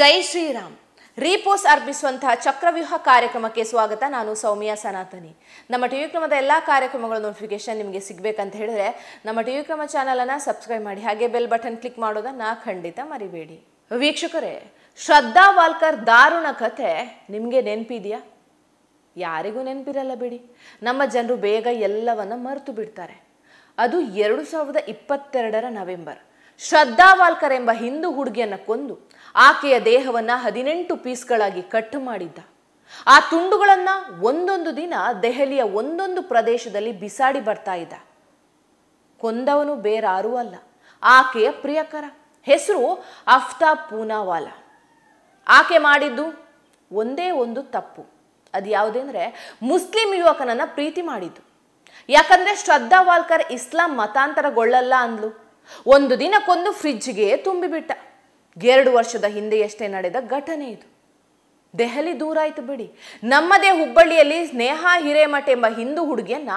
ಜೈ Shriram. Repost ಅರ್ಪಿಸುವಂತಹ ಚಕ್ರವ್ಯೂಹ ಕಾರ್ಯಕ್ರಮಕ್ಕೆ ಸ್ವಾಗತ. ನಾನು ಸೌಮ್ಯ ಸನಾತನಿ. ನಮ್ಮ ಟಿವಿ ಕ್ರಮದ ಎಲ್ಲ ಕಾರ್ಯಕ್ರಮಗಳ ನೋಟಿಫಿಕೇಶನ್ ನಿಮಗೆ ಸಿಗಬೇಕಂತ ಹೇಳಿದ್ರೆ ನಮ್ಮ ಟಿವಿ ಕ್ರಮ ಚಾನಲನ್ನು ಸಬ್ಸ್ಕ್ರೈಬ್ ಮಾಡಿ, ಹಾಗೆ ಬೆಲ್ ಬಟನ್ ಕ್ಲಿಕ್ ಮಾಡೋದನ್ನ ಖಂಡಿತ ಮರಿಬೇಡಿ. ವೀಕ್ಷಕರೇ, ಶ್ರದ್ಧಾ ವಾಲ್ಕರ್ ದಾರುಣ ಕಥೆ ನಿಮಗೆ ನೆನಪಿದೆಯಾ? ಯಾರಿಗೂ ನೆನಪಿರಲ್ಲ ಬಿಡಿ. ನಮ್ಮ ಜನರು ಬೇಗ ಎಲ್ಲವನ್ನ ಮರೆತು ಬಿಡ್ತಾರೆ. ಅದು 2022 ನವೆಂಬರ್. ಶ್ರದ್ಧಾ ವಾಲ್ಕರ್ ಎಂಬ ಹಿಂದೂ ಹುಡುಗಿಯನ್ನ ಕೊಂದು ಆಕೆಯ ದೇಹವನ್ನ 18 ಪೀಸ್ಗಳಾಗಿ ಕಟ್ ಮಾಡಿದ್ದ. ಆ ತುಂಡುಗಳನ್ನ ಒಂದೊಂದು ದಿನ ದೆಹಲಿಯ ಒಂದೊಂದು ಪ್ರದೇಶದಲ್ಲಿ ಬಿಸಾಡಿ ಬರ್ತಾ ಇದ್ದ. ಕೊಂದವನು ಬೇರಾರೂ ಅಲ್ಲ, ಆಕೆಯ ಪ್ರಿಯಕರ. ಹೆಸರು ಆಫ್ತಾಬ್ ಪೂನಾವಾಲಾ. ಆಕೆ ಮಾಡಿದ್ದು ಒಂದೇ ಒಂದು ತಪ್ಪು. ಅದು ಯಾವುದಂದ್ರೆ ಮುಸ್ಲಿಂ ಯುವಕನನ್ನ ಪ್ರೀತಿ ಮಾಡಿದ್ದು. ಯಾಕಂದ್ರೆ ಶ್ರದ್ಧಾ ವಾಲ್ಕರ್ ಇಸ್ಲಾಂ ಮತಾಂತರಗೊಳ್ಳಲ್ಲ ಅಂದ್ಲು. ಒಂದು ದಿನ ಕೊಂದು ಫ್ರಿಡ್ಜ್ಗೆ ತುಂಬಿಬಿಟ್ಟ. 2 ವರ್ಷದ ಹಿಂದೆಯಷ್ಟೇ ನಡೆದ ಘಟನೆ ಇದು. ದೆಹಲಿ ದೂರ ಆಯ್ತು ಬಿಡಿ, ನಮ್ಮದೇ ಹುಬ್ಬಳ್ಳಿಯಲ್ಲಿ ಸ್ನೇಹಾ ಹಿರೇಮಠ ಎಂಬ ಹಿಂದೂ ಹುಡುಗಿಯನ್ನ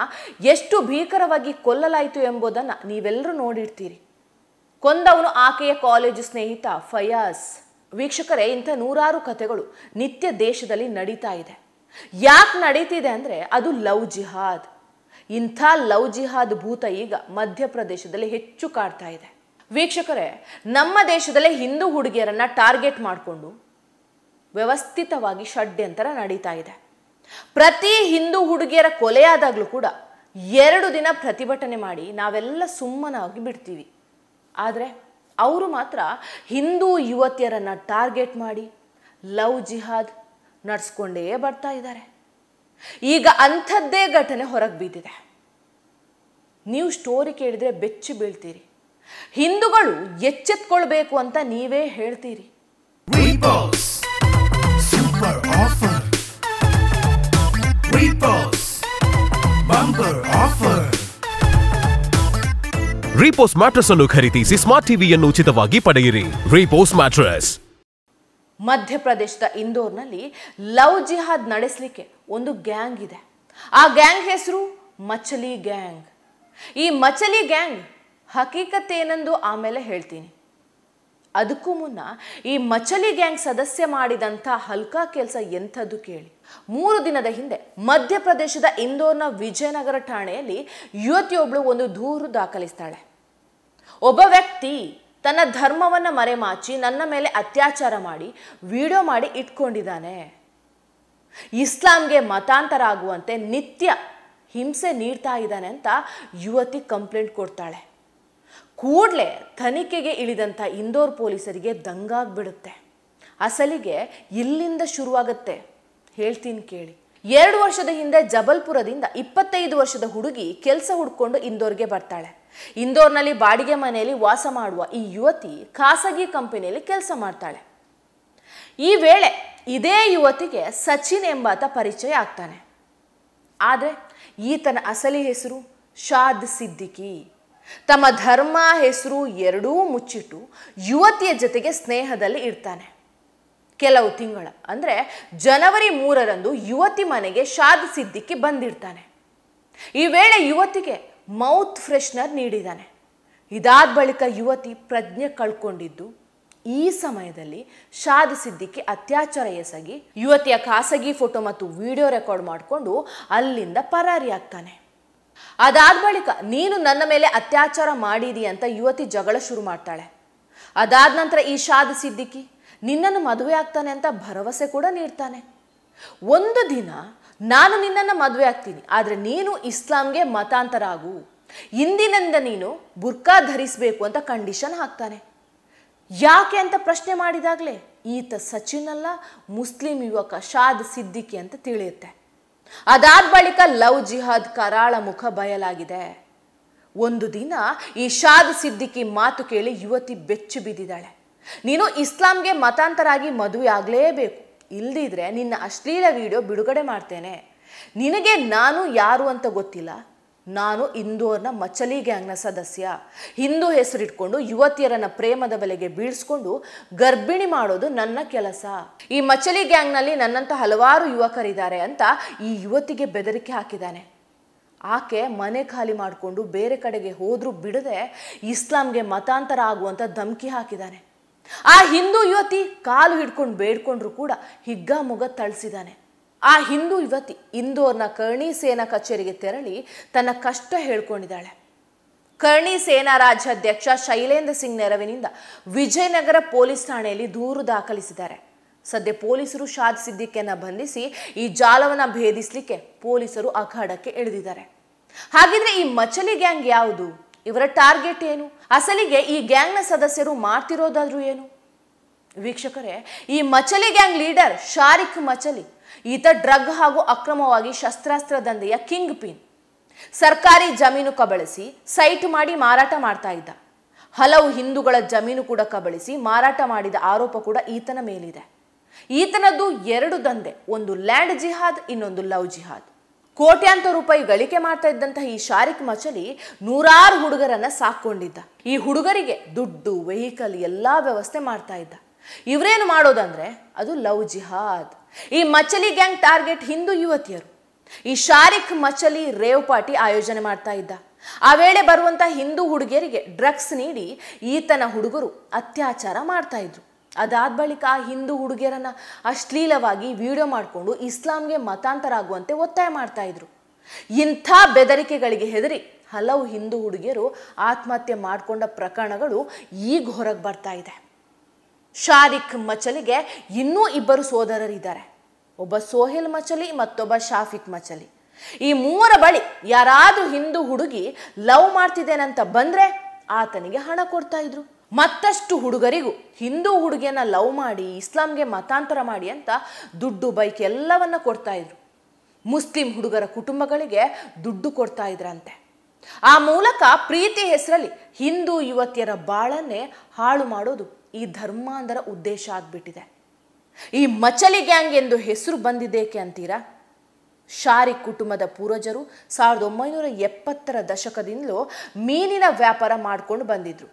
ಎಷ್ಟು ಭೀಕರವಾಗಿ ಕೊಲ್ಲಲಾಯಿತು ಎಂಬುದನ್ನ ನೀವೆಲ್ಲರೂ ನೋಡಿರ್ತೀರಿ. ಕೊಂದವನು ಆಕೆಯ ಕಾಲೇಜು ಸ್ನೇಹಿತ ಫಯಾಜ್. ವೀಕ್ಷಕರೇ, ಇಂಥ ನೂರಾರು ಕಥೆಗಳು ನಿತ್ಯ ದೇಶದಲ್ಲಿ ನಡೀತಾ ಇದೆ. ಯಾಕೆ ನಡೀತಿದೆ ಅಂದ್ರೆ ಅದು ಲವ್ ಜಿಹಾದ್. ಇಂಥ ಲವ್ ಜಿಹಾದ್ ಭೂತ ಈಗ ಮಧ್ಯಪ್ರದೇಶದಲ್ಲಿ ಹೆಚ್ಚು ಕಾಡ್ತಾ ಇದೆ. ವೀಕ್ಷಕರೇ, ನಮ್ಮ ದೇಶದಲ್ಲೇ ಹಿಂದೂ ಹುಡುಗಿಯರನ್ನ ಟಾರ್ಗೆಟ್ ಮಾಡಿಕೊಂಡು ವ್ಯವಸ್ಥಿತವಾಗಿ ಷಡ್ಯಂತರ ನಡೀತಾ ಇದೆ. ಪ್ರತಿ ಹಿಂದೂ ಹುಡುಗಿಯರ ಕೊಲೆಯಾದಾಗಲೂ ಕೂಡ 2 ದಿನ ಪ್ರತಿಭಟನೆ ಮಾಡಿ ನಾವೆಲ್ಲ ಸುಮ್ಮನಾಗಿ ಬಿಡ್ತೀವಿ. ಆದರೆ ಅವರು ಮಾತ್ರ ಹಿಂದೂ ಯುವತಿಯರನ್ನ ಟಾರ್ಗೆಟ್ ಮಾಡಿ ಲವ್ ಜಿಹಾದ್ ನಡೆಸ್ಕೊಂಡೇ ಬರ್ತಾ ಇದ್ದಾರೆ. ಈಗ ಅಂಥದ್ದೇ ಘಟನೆ ಹೊರಗೆ ಬಿದ್ದಿದೆ. ನೀವು ಸ್ಟೋರಿ ಕೇಳಿದ್ರೆ ಬೆಚ್ಚಿ ಬೀಳ್ತೀರಿ. ಹಿಂದೂಗಳು ಎಚ್ಚೆತ್ಕೊಳ್ಬೇಕು ಅಂತ ನೀವೇ ಹೇಳ್ತೀರಿ. ರೀಪೋಸ್ಟ್ ಮ್ಯಾಟ್ರೆಸ್ ಅನ್ನು ಖರೀದಿಸಿ ಸ್ಮಾರ್ಟ್ ಟಿವಿಯನ್ನು ಉಚಿತವಾಗಿ ಪಡೆಯಿರಿ. Repost mattress. ಮಧ್ಯಪ್ರದೇಶದ ಇಂದೋರ್ನಲ್ಲಿ ಲವ್ ಜಿಹಾದ್ ನಡೆಸಲಿಕ್ಕೆ ಒಂದು ಗ್ಯಾಂಗ್ ಇದೆ. ಆ ಗ್ಯಾಂಗ್ ಹೆಸರು ಮಚಲಿ ಗ್ಯಾಂಗ್. ಈ ಮಚಲಿ ಗ್ಯಾಂಗ್ ಹಕೀಕತ್ತೇನೆಂದು ಆಮೇಲೆ ಹೇಳ್ತೀನಿ. ಅದಕ್ಕೂ ಮುನ್ನ ಈ ಮಚಲಿ ಗ್ಯಾಂಗ್ ಸದಸ್ಯ ಮಾಡಿದಂಥ ಹಲ್ಕಾ ಕೆಲಸ ಎಂಥದ್ದು ಕೇಳಿ. 3 ದಿನದ ಹಿಂದೆ ಮಧ್ಯಪ್ರದೇಶದ ಇಂದೋರ್ನ ವಿಜಯನಗರ ಠಾಣೆಯಲ್ಲಿ ಯುವತಿಯೊಬ್ಬಳು ಒಂದು ದೂರು ದಾಖಲಿಸ್ತಾಳೆ. ಒಬ್ಬ ವ್ಯಕ್ತಿ ತನ್ನ ಧರ್ಮವನ್ನು ಮರೆಮಾಚಿ ನನ್ನ ಮೇಲೆ ಅತ್ಯಾಚಾರ ಮಾಡಿ ವಿಡಿಯೋ ಮಾಡಿ ಇಟ್ಕೊಂಡಿದ್ದಾನೆ. ಇಸ್ಲಾಂಗೆ ಮತಾಂತರ ಆಗುವಂತೆ ನಿತ್ಯ ಹಿಂಸೆ ನೀಡ್ತಾ ಇದ್ದಾನೆ ಅಂತ ಯುವತಿ ಕಂಪ್ಲೇಂಟ್ ಕೊಡ್ತಾಳೆ. ಕೂಡಲೇ ತನಿಖೆಗೆ ಇಳಿದಂಥ ಇಂದೋರ್ ಪೊಲೀಸರಿಗೆ ದಂಗಾಗ್ಬಿಡುತ್ತೆ. ಅಸಲಿಗೆ ಇಲ್ಲಿಂದ ಶುರುವಾಗುತ್ತೆ, ಹೇಳ್ತೀನಿ ಕೇಳಿ. 2 ವರ್ಷದ ಹಿಂದೆ ಜಬಲ್ಪುರದಿಂದ 25 ವರ್ಷದ ಹುಡುಗಿ ಕೆಲಸ ಹುಡ್ಕೊಂಡು ಇಂದೋರ್ಗೆ ಬರ್ತಾಳೆ. ಇಂದೋರ್ನಲ್ಲಿ ಬಾಡಿಗೆ ಮನೆಯಲ್ಲಿ ವಾಸ ಮಾಡುವ ಈ ಯುವತಿ ಖಾಸಗಿ ಕಂಪನಿಯಲ್ಲಿ ಕೆಲಸ ಮಾಡ್ತಾಳೆ. ಈ ವೇಳೆ ಇದೇ ಯುವತಿಗೆ ಸಚಿನ್ ಎಂಬಾತ ಪರಿಚಯ ಆಗ್ತಾನೆ. ಆದರೆ ಈತನ ಅಸಲಿ ಹೆಸರು ಶಾದ್ ಸಿದ್ದಿಕಿ. ತಮ್ಮ ಧರ್ಮ ಹೆಸರು ಎರಡೂ ಮುಚ್ಚಿಟ್ಟು ಯುವತಿಯ ಜೊತೆಗೆ ಸ್ನೇಹದಲ್ಲಿ ಇರ್ತಾನೆ. ಕೆಲವು ತಿಂಗಳ ಅಂದ್ರೆ ಜನವರಿ 3ರಂದು ಯುವತಿ ಮನೆಗೆ ಶಾದ್ ಸಿದ್ದಿಕಿ ಬಂದಿರ್ತಾನೆ. ಈ ವೇಳೆ ಯುವತಿಗೆ ಮೌತ್ ಫ್ರೆಶ್ನರ್ ನೀಡಿದ್ದಾನೆ. ಇದಾದ ಬಳಿಕ ಯುವತಿ ಪ್ರಜ್ಞೆ ಕಳ್ಕೊಂಡಿದ್ದು. ಈ ಸಮಯದಲ್ಲಿ ಶಾದ್ ಸಿದ್ದಿಕಿ ಅತ್ಯಾಚಾರ ಎಸಗಿ ಯುವತಿಯ ಖಾಸಗಿ ಫೋಟೋ ಮತ್ತು ವಿಡಿಯೋ ರೆಕಾರ್ಡ್ ಮಾಡಿಕೊಂಡು ಅಲ್ಲಿಂದ ಪರಾರಿಯಾಗ್ತಾನೆ. ಅದಾದ ಬಳಿಕ ನೀನು ನನ್ನ ಮೇಲೆ ಅತ್ಯಾಚಾರ ಮಾಡಿದಿ ಅಂತ ಯುವತಿ ಜಗಳ ಶುರು ಮಾಡ್ತಾಳೆ. ಅದಾದ ನಂತರ ಈ ಶಾದ್ ಸಿದ್ದಿಕಿ ನಿನ್ನನ್ನು ಮದುವೆ ಆಗ್ತಾನೆ ಅಂತ ಭರವಸೆ ಕೂಡ ನೀಡ್ತಾನೆ. ಒಂದು ದಿನ ನಾನು ನಿನ್ನನ್ನು ಮದುವೆ ಆಗ್ತೀನಿ, ಆದರೆ ನೀನು ಇಸ್ಲಾಂಗೆ ಮತಾಂತರ ಆಗು, ಇಂದಿನಿಂದ ನೀನು ಬುರ್ಕಾ ಧರಿಸಬೇಕು ಅಂತ ಕಂಡೀಷನ್ ಹಾಕ್ತಾನೆ. ಯಾಕೆ ಅಂತ ಪ್ರಶ್ನೆ ಮಾಡಿದಾಗಲೇ ಈತ ಸಚಿನ್ ಅಲ್ಲ, ಮುಸ್ಲಿಂ ಯುವಕ ಶಾದ್ ಸಿದ್ದಿಕಿ ಅಂತ ತಿಳಿಯುತ್ತೆ. ಅದಾದ ಬಳಿಕ ಲವ್ ಜಿಹಾದ್ ಕರಾಳ ಮುಖ ಬಯಲಾಗಿದೆ. ಒಂದು ದಿನ ಈ ಶಾದ್ ಸಿದ್ದಿಕಿ ಮಾತು ಕೇಳಿ ಯುವತಿ ಬೆಚ್ಚಿ ಬಿದ್ದಿದ್ದಾಳೆ. ನೀನು ಇಸ್ಲಾಂಗೆ ಮತಾಂತರ ಆಗಿ ಮದುವೆ ಆಗಲೇಬೇಕು, ಇಲ್ದಿದ್ರೆ ನಿನ್ನ ಅಶ್ಲೀಲ ವಿಡಿಯೋ ಬಿಡುಗಡೆ ಮಾಡ್ತೇನೆ. ನಿನಗೆ ನಾನು ಯಾರು ಅಂತ ಗೊತ್ತಿಲ್ಲ. ನಾನು ಇಂದೋರ್ನ ಮಚಲಿ ಗ್ಯಾಂಗ್ನ ಸದಸ್ಯ. ಹಿಂದೂ ಹೆಸರಿಟ್ಕೊಂಡು ಯುವತಿಯರನ್ನ ಪ್ರೇಮದ ಬಲೆಗೆ ಬೀಳ್ಸ್ಕೊಂಡು ಗರ್ಭಿಣಿ ಮಾಡೋದು ನನ್ನ ಕೆಲಸ. ಈ ಮಚಲಿ ಗ್ಯಾಂಗ್ನಲ್ಲಿ ನನ್ನಂತ ಹಲವಾರು ಯುವಕರಿದ್ದಾರೆ ಅಂತ ಈ ಯುವತಿಗೆ ಬೆದರಿಕೆ ಹಾಕಿದ್ದಾನೆ. ಆಕೆ ಮನೆ ಖಾಲಿ ಮಾಡಿಕೊಂಡು ಬೇರೆ ಕಡೆಗೆ ಹೋದ್ರೂ ಬಿಡದೆ ಇಸ್ಲಾಂಗೆ ಮತಾಂತರ ಆಗುವಂತ ಧಮಕಿ ಹಾಕಿದ್ದಾನೆ. ಆ ಹಿಂದೂ ಯುವತಿ ಕಾಲು ಹಿಡ್ಕೊಂಡು ಬೇಡ್ಕೊಂಡ್ರು ಕೂಡ ಹಿಗ್ಗಾಮುಗ್ಗ ಥಳಿಸಿದಾನೆ. ಆ ಹಿಂದೂ ಯುವತಿ ಇಂದೋರ್ನ ಕರ್ಣಿ ಸೇನಾ ಕಚೇರಿಗೆ ತೆರಳಿ ತನ್ನ ಕಷ್ಟ ಹೇಳ್ಕೊಂಡಿದ್ದಾಳೆ. ಕರ್ಣಿ ಸೇನಾ ರಾಜ್ಯಾಧ್ಯಕ್ಷ ಶೈಲೇಂದ್ರ ಸಿಂಗ್ ನೆರವಿನಿಂದ ವಿಜಯನಗರ ಪೊಲೀಸ್ ಠಾಣೆಯಲ್ಲಿ ದೂರು ದಾಖಲಿಸಿದ್ದಾರೆ. ಸದ್ಯ ಪೊಲೀಸರು ಶಾದ್ ಸಿದ್ದಿಕಿಯನ್ನ ಬಂಧಿಸಿ ಈ ಜಾಲವನ್ನ ಭೇದಿಸಲಿಕ್ಕೆ ಪೊಲೀಸರು ಅಖಾಡಕ್ಕೆ ಇಳಿದಿದ್ದಾರೆ. ಹಾಗಿದ್ರೆ ಈ ಮಚಲಿ ಗ್ಯಾಂಗ್ ಯಾವುದು? ಇವರ ಟಾರ್ಗೆಟ್ ಏನು? ಅಸಲಿಗೆ ಈ ಗ್ಯಾಂಗ್ನ ಸದಸ್ಯರು ಮಾಡ್ತಿರೋದಾದ್ರೂ ಏನು? ವೀಕ್ಷಕರೇ, ಈ ಮಚಲಿ ಗ್ಯಾಂಗ್ ಲೀಡರ್ ಶಾರಿಕ್ ಮಚಲಿ ಈತ ಡ್ರಗ್ ಹಾಗೂ ಅಕ್ರಮವಾಗಿ ಶಸ್ತ್ರಾಸ್ತ್ರ ದಂಧೆಯ ಕಿಂಗ್ ಪಿನ್. ಸರ್ಕಾರಿ ಜಮೀನು ಕಬಳಿಸಿ ಸೈಟ್ ಮಾಡಿ ಮಾರಾಟ ಮಾಡ್ತಾ ಇದ್ದ. ಹಲವು ಹಿಂದೂಗಳ ಜಮೀನು ಕೂಡ ಕಬಳಿಸಿ ಮಾರಾಟ ಮಾಡಿದ ಆರೋಪ ಕೂಡ ಈತನ ಮೇಲಿದೆ. ಈತನದ್ದು 2 ದಂಧೆ, ಒಂದು ಲ್ಯಾಂಡ್ ಜಿಹಾದ್, ಇನ್ನೊಂದು ಲವ್ ಜಿಹಾದ್. ಕೋಟ್ಯಾಂತರ ರೂಪಾಯಿ ಗಳಿಕೆ ಮಾಡ್ತಾ ಇದ್ದಂತಹ ಈ ಶಾರಿಕ್ ಮಚಲಿ 100 ಹುಡುಗರನ್ನ ಸಾಕೊಂಡಿದ್ದ. ಈ ಹುಡುಗರಿಗೆ ದುಡ್ಡು, ವೆಹಿಕಲ್ ಎಲ್ಲಾ ವ್ಯವಸ್ಥೆ ಮಾಡ್ತಾ ಇದ್ದ. ಇವರೇನು ಮಾಡೋದಂದ್ರೆ ಅದು ಲವ್ ಜಿಹಾದ್. ಈ ಮಚಲಿ ಗ್ಯಾಂಗ್ ಟಾರ್ಗೆಟ್ ಹಿಂದೂ ಯುವತಿಯರು. ಈ ಶಾರಿಕ್ ಮಚಲಿ ರೇವ್ ಪಾರ್ಟಿ ಆಯೋಜನೆ ಮಾಡ್ತಾ ಇದ್ದ. ಆ ವೇಳೆ ಬರುವಂತ ಹಿಂದೂ ಹುಡುಗಿಯರಿಗೆ ಡ್ರಗ್ಸ್ ನೀಡಿ ಈತನ ಹುಡುಗರು ಅತ್ಯಾಚಾರ ಮಾಡ್ತಾ ಇದ್ರು. ಅದಾದ ಬಳಿಕ ಆ ಹಿಂದೂ ಹುಡುಗಿಯರನ್ನ ಅಶ್ಲೀಲವಾಗಿ ವಿಡಿಯೋ ಮಾಡಿಕೊಂಡು ಇಸ್ಲಾಂಗೆ ಮತಾಂತರ ಆಗುವಂತೆ ಒತ್ತಾಯ ಮಾಡ್ತಾ ಇದ್ರು. ಇಂಥ ಬೆದರಿಕೆಗಳಿಗೆ ಹೆದರಿ ಹಲವು ಹಿಂದೂ ಹುಡುಗಿಯರು ಆತ್ಮಹತ್ಯೆ ಮಾಡಿಕೊಂಡ ಪ್ರಕರಣಗಳು ಈಗ ಹೊರಗೆ ಬರ್ತಾ ಇದೆ. ಶಾರಿಕ್ ಮಚಲಿಗೆ ಇನ್ನೂ 2 ಸೋದರರಿದ್ದಾರೆ. ಒಬ್ಬ ಸೋಹೆಲ್ ಮಚಲಿ, ಮತ್ತೊಬ್ಬ ಶಾಫಿಕ್ ಮಚಲಿ. ಈ 3 ಬಳಿ ಯಾರಾದ್ರೂ ಹಿಂದೂ ಹುಡುಗಿ ಲವ್ ಮಾಡ್ತಿದ್ದೇನಂತ ಬಂದ್ರೆ ಆತನಿಗೆ ಹಣ ಕೊಡ್ತಾ ಇದ್ರು. ಮತ್ತಷ್ಟು ಹುಡುಗರಿಗೂ ಹಿಂದೂ ಹುಡುಗಿಯನ್ನ ಲವ್ ಮಾಡಿ ಇಸ್ಲಾಂಗೆ ಮತಾಂತರ ಮಾಡಿ ಅಂತ ದುಡ್ಡು, ಬೈಕ್ ಎಲ್ಲವನ್ನ ಕೊಡ್ತಾ ಇದ್ರು. ಮುಸ್ಲಿಂ ಹುಡುಗರ ಕುಟುಂಬಗಳಿಗೆ ದುಡ್ಡು ಕೊಡ್ತಾ ಇದ್ರಂತೆ. ಆ ಮೂಲಕ ಪ್ರೀತಿ ಹೆಸರಲ್ಲಿ ಹಿಂದೂ ಯುವತಿಯರ ಬಾಳನ್ನೇ ಹಾಳು ಮಾಡೋದು ಈ ಧರ್ಮಾಂಧರ ಉದ್ದೇಶ ಆಗ್ಬಿಟ್ಟಿದೆ. ಈ ಮಚಲಿ ಗ್ಯಾಂಗ್ ಎಂದು ಹೆಸರು ಬಂದಿದ್ದೇಕೆ ಅಂತೀರಾ? ಶಾರಿಕ್ ಕುಟುಂಬದ ಪೂರ್ವಜರು 1970ರ ದಶಕದಿಂದಲೂ ಮೀನಿನ ವ್ಯಾಪಾರ ಮಾಡ್ಕೊಂಡು ಬಂದಿದ್ರು.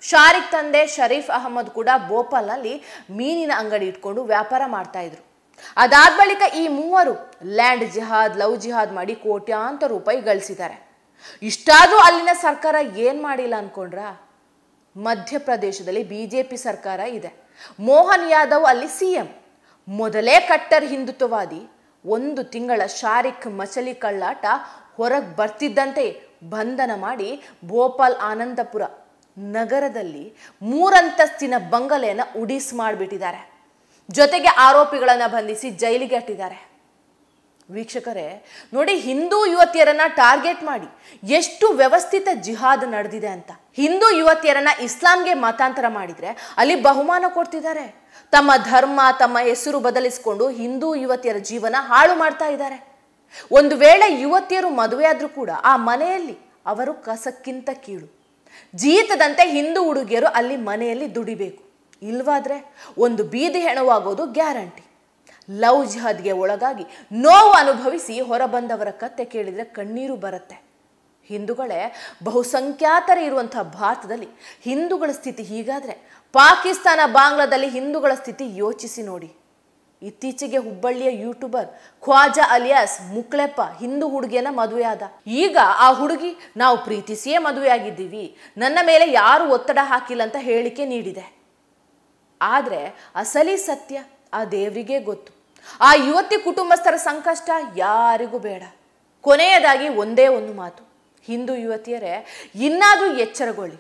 ಶಾರಿಕ್ ತಂದೆ ಶರೀಫ್ ಅಹಮದ್ ಕೂಡ ಭೋಪಾಲ್ನಲ್ಲಿ ಮೀನಿನ ಅಂಗಡಿ ಇಟ್ಕೊಂಡು ವ್ಯಾಪಾರ ಮಾಡ್ತಾ ಇದ್ರು. ಅದಾದ ಬಳಿಕ ಈ 3 ಲ್ಯಾಂಡ್ ಜಿಹಾದ್, ಲವ್ ಜಿಹಾದ್ ಮಾಡಿ ಕೋಟ್ಯಾಂತರ ರೂಪಾಯಿ ಗಳಿಸಿದ್ದಾರೆ. ಇಷ್ಟಾದ್ರೂ ಅಲ್ಲಿನ ಸರ್ಕಾರ ಏನ್ ಮಾಡಿಲ್ಲ ಅನ್ಕೊಂಡ್ರಾ? ಮಧ್ಯಪ್ರದೇಶದಲ್ಲಿ ಬಿಜೆಪಿ ಸರ್ಕಾರ ಇದೆ. ಮೋಹನ್ ಯಾದವ್ ಅಲ್ಲಿ ಸಿಎಂ. ಮೊದಲೇ ಕಟ್ಟರ್ ಹಿಂದುತ್ವವಾದಿ. 1 ತಿಂಗಳ ಶಾರಿಕ್ ಮಚಲಿ ಕಳ್ಳಾಟ ಹೊರಗೆ ಬರ್ತಿದ್ದಂತೆ ಬಂಧನ ಮಾಡಿ ಭೋಪಾಲ್ ಆನಂದಪುರ ನಗರದಲ್ಲಿ 3 ಅಂತಸ್ತಿನ ಬಂಗಲೆಯನ್ನು ಉಡಿಸ್ ಮಾಡಿಬಿಟ್ಟಿದ್ದಾರೆ. ಜೊತೆಗೆ ಆರೋಪಿಗಳನ್ನು ಬಂಧಿಸಿ ಜೈಲಿಗೆ ಅಟ್ಟಿದ್ದಾರೆ. ವೀಕ್ಷಕರೇ ನೋಡಿ, ಹಿಂದೂ ಯುವತಿಯರನ್ನ ಟಾರ್ಗೆಟ್ ಮಾಡಿ ಎಷ್ಟು ವ್ಯವಸ್ಥಿತ ಜಿಹಾದ್ ನಡೆದಿದೆ ಅಂತ. ಹಿಂದೂ ಯುವತಿಯರನ್ನ ಇಸ್ಲಾಂಗೆ ಮತಾಂತರ ಮಾಡಿದ್ರೆ ಅಲ್ಲಿ ಬಹುಮಾನ ಕೊಡ್ತಿದ್ದಾರೆ. ತಮ್ಮ ಧರ್ಮ, ತಮ್ಮ ಹೆಸರು ಬದಲಿಸಿಕೊಂಡು ಹಿಂದೂ ಯುವತಿಯರ ಜೀವನ ಹಾಳು ಮಾಡ್ತಾ ಇದ್ದಾರೆ. ಒಂದು ವೇಳೆ ಯುವತಿಯರು ಮದುವೆಯಾದ್ರೂ ಕೂಡ ಆ ಮನೆಯಲ್ಲಿ ಅವರು ಕಸಕ್ಕಿಂತ ಕೀಳು. ಜೀತದಂತೆ ಹಿಂದೂ ಹುಡುಗಿಯರು ಅಲ್ಲಿ ಮನೆಯಲ್ಲಿ ದುಡಿಬೇಕು. ಇಲ್ವಾದ್ರೆ ಒಂದು ಬೀದಿ ಹೆಣವಾಗೋದು ಗ್ಯಾರಂಟಿ. ಲವ್ ಜಿಹಾದ್ಗೆ ಒಳಗಾಗಿ ನೋವು ಅನುಭವಿಸಿ ಹೊರಬಂದವರ ಕತೆ ಕೇಳಿದರೆ ಕಣ್ಣೀರು ಬರುತ್ತೆ. ಹಿಂದೂಗಳೇ ಬಹುಸಂಖ್ಯಾತರು ಇರುವಂತಹ ಭಾರತದಲ್ಲಿ ಹಿಂದೂಗಳ ಸ್ಥಿತಿ ಹೀಗಾದ್ರೆ ಪಾಕಿಸ್ತಾನ, ಬಾಂಗ್ಲಾದಲ್ಲಿ ಹಿಂದೂಗಳ ಸ್ಥಿತಿ ಯೋಚಿಸಿ ನೋಡಿ. ಇತ್ತೀಚೆಗೆ ಹುಬ್ಬಳ್ಳಿಯ ಯೂಟ್ಯೂಬರ್ ಖ್ವಾಜಾ ಅಲಿಯಾಸ್ ಮುಕ್ಳೆಪ್ಪ ಹಿಂದೂ ಹುಡುಗಿಯನ್ನ ಮದುವೆಯಾದ. ಈಗ ಆ ಹುಡುಗಿ ನಾವು ಪ್ರೀತಿಸಿಯೇ ಮದುವೆಯಾಗಿದ್ದೀವಿ, ನನ್ನ ಮೇಲೆ ಯಾರು ಒತ್ತಡ ಹಾಕಿಲ್ಲ ಅಂತ ಹೇಳಿಕೆ ನೀಡಿದೆ. ಆದ್ರೆ ಅಸಲಿ ಸತ್ಯ ಆ ದೇವರಿಗೆ ಗೊತ್ತು. ಆ ಯುವತಿ ಕುಟುಂಬಸ್ಥರ ಸಂಕಷ್ಟ ಯಾರಿಗೂ ಬೇಡ. ಕೊನೆಯದಾಗಿ ಒಂದೇ ಒಂದು ಮಾತು, ಹಿಂದೂ ಯುವತಿಯರೇ ಇನ್ನಾದ್ರೂ ಎಚ್ಚರಗೊಳ್ಳಿ.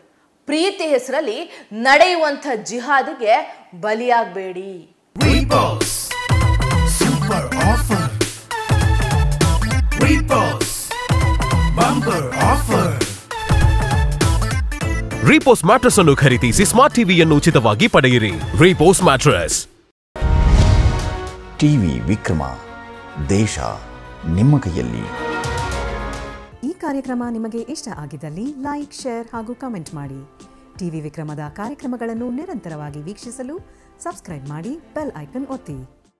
ಪ್ರೀತಿ ಹೆಸರಲ್ಲಿ ನಡೆಯುವಂಥ ಜಿಹಾದಿಗೆ ಬಲಿಯಾಗಬೇಡಿ. ರೀಪೋಸ್ ಮ್ಯಾಟ್ರೆಸ್ ಅನ್ನು ಖರೀದಿಸಿ ಸ್ಮಾರ್ಟ್ ಟಿವಿಯನ್ನು ಉಚಿತವಾಗಿ ಪಡೆಯಿರಿ. ರೀಪೋಸ್ ಮ್ಯಾಟ್ರೆಸ್. ಟಿವಿ ವಿಕ್ರಮ, ದೇಶ ನಿಮ್ಮ ಕೈಯಲ್ಲಿ. ಈ ಕಾರ್ಯಕ್ರಮ ನಿಮಗೆ ಇಷ್ಟ ಆಗಿದ್ದಲ್ಲಿ ಲೈಕ್, ಶೇರ್ ಹಾಗೂ ಕಮೆಂಟ್ ಮಾಡಿ. ಟಿವಿ ವಿಕ್ರಮದ ಕಾರ್ಯಕ್ರಮಗಳನ್ನು ನಿರಂತರವಾಗಿ ವೀಕ್ಷಿಸಲು ಸಬ್ಸ್ಕ್ರೈಬ್ ಮಾಡಿ, ಬೆಲ್ ಐಕನ್ ಒತ್ತಿ.